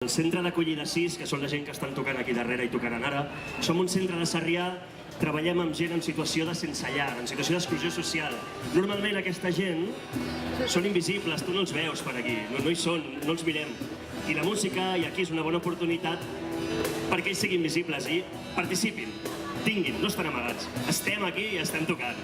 El centre d'acollida 6, que són la gent que estan tocant aquí darrere i tocaran ara, som un centre de Sarrià, treballem amb gent en situació de sense llar, en situació d'exclusió social. Normalment aquesta gent són invisibles, tu no els veus per aquí, no hi són, no els mirem. I la música, i aquí és una bona oportunitat perquè ells siguin visibles i participin, tinguin, no estan amagats. Estem aquí i estem tocant.